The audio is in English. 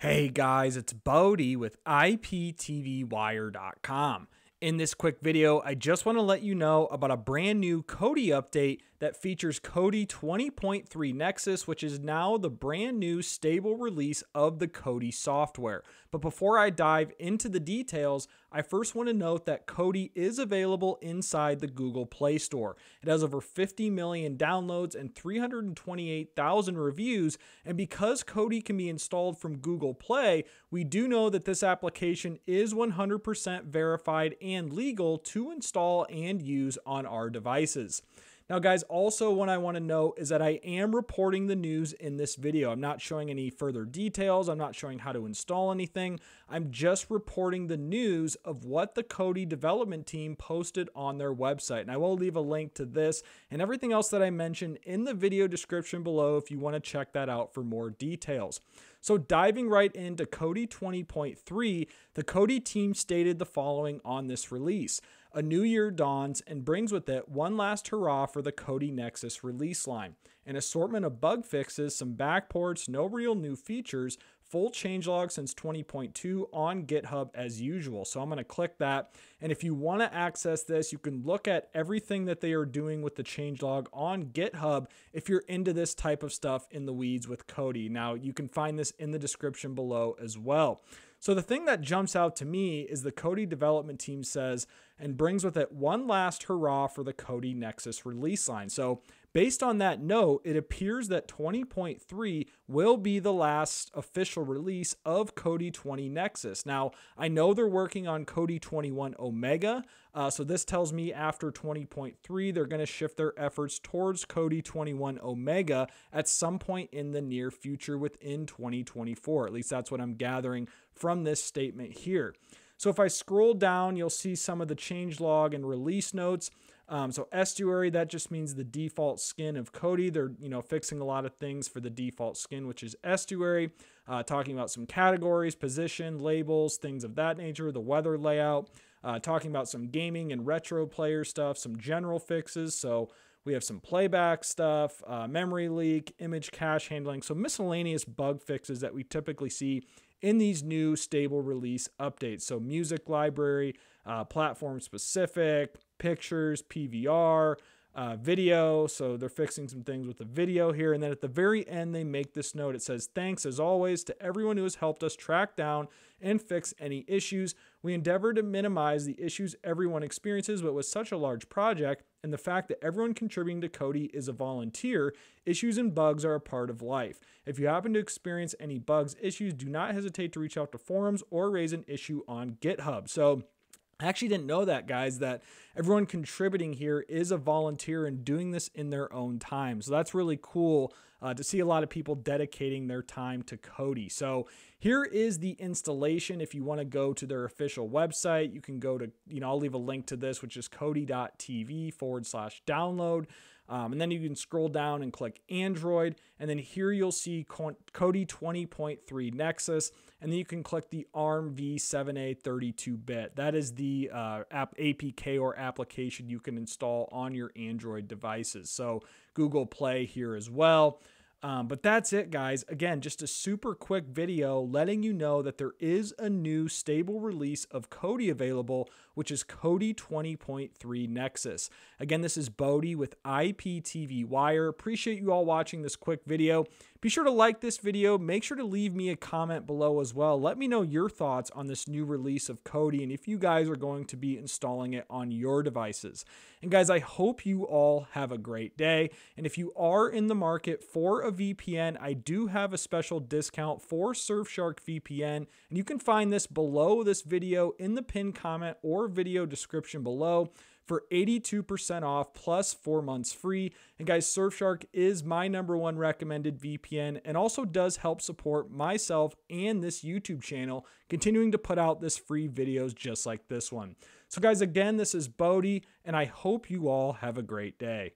Hey guys, it's Bodie with IPTVWire.com. In this quick video, I just want to let you know about a brand new Kodi update that features Kodi 20.3 Nexus, which is now the brand new stable release of the Kodi software. But before I dive into the details, I first want to note that Kodi is available inside the Google Play Store. It has over 50 million downloads and 328,000 reviews, and because Kodi can be installed from Google Play, we do know that this application is 100% verified and legal to install and use on our devices. Now guys, also what I want to note is that I am reporting the news in this video. I'm not showing any further details. I'm not showing how to install anything. I'm just reporting the news of what the Kodi development team posted on their website. And I will leave a link to this and everything else that I mentioned in the video description below if you want to check that out for more details. So diving right into Kodi 20.3, the Kodi team stated the following on this release. A new year dawns and brings with it one last hurrah for the Kodi Nexus release line. An assortment of bug fixes, some backports, no real new features, full changelog since 20.2 on GitHub as usual. So I'm going to click that. And if you want to access this, you can look at everything that they are doing with the changelog on GitHub if you're into this type of stuff in the weeds with Kodi. Now, you can find this in the description below as well. So the thing that jumps out to me is the Kodi development team says, and brings with it one last hurrah for the Kodi Nexus release line. So based on that note, it appears that 20.3 will be the last official release of Kodi 20 Nexus. Now, I know they're working on Kodi 21 Omega, so this tells me after 20.3, they're going to shift their efforts towards Kodi 21 Omega at some point in the near future within 2024. At least that's what I'm gathering from this statement here. So if I scroll down, you'll see some of the changelog and release notes. So estuary, that just means the default skin of Kodi. They're fixing a lot of things for the default skin, which is estuary. Talking about some categories, position, labels, things of that nature, the weather layout. Talking about some gaming and retro player stuff, some general fixes. So we have some playback stuff, memory leak, image cache handling. So miscellaneous bug fixes that we typically see in these new stable release updates. So music library, platform specific, pictures, PVR, video. So they're fixing some things with the video here. And then at the very end, they make this note. It says, thanks as always to everyone who has helped us track down and fix any issues. We endeavor to minimize the issues everyone experiences, but with such a large project and the fact that everyone contributing to Kodi is a volunteer, issues and bugs are a part of life. If you happen to experience any bugs, issues, do not hesitate to reach out to forums or raise an issue on GitHub. So I actually didn't know that, guys, that everyone contributing here is a volunteer and doing this in their own time. So that's really cool to see a lot of people dedicating their time to Kodi. So here is the installation. If you want to go to their official website, you can go to, I'll leave a link to this, which is kodi.tv/download. And then you can scroll down and click Android. And then here you'll see Kodi 20.3 Nexus. And then you can click the ARM v7a 32-bit. That is the APK or application you can install on your Android devices. So Google Play here as well. But that's it, guys. Again, just a super quick video letting you know that there is a new stable release of Kodi available, which is Kodi 20.3 Nexus. Again, this is Bodie with IPTV Wire. Appreciate you all watching this quick video. Be sure to like this video. Make sure to leave me a comment below as well. Let me know your thoughts on this new release of Kodi and if you guys are going to be installing it on your devices. And guys, I hope you all have a great day. And if you are in the market for a VPN, I do have a special discount for Surfshark VPN, and you can find this below this video in the pinned comment or video description below for 82% off plus 4 months free. And guys, Surfshark is my #1 recommended VPN and also does help support myself and this YouTube channel, continuing to put out this free videos just like this one. So guys, again, this is Bodie, and I hope you all have a great day.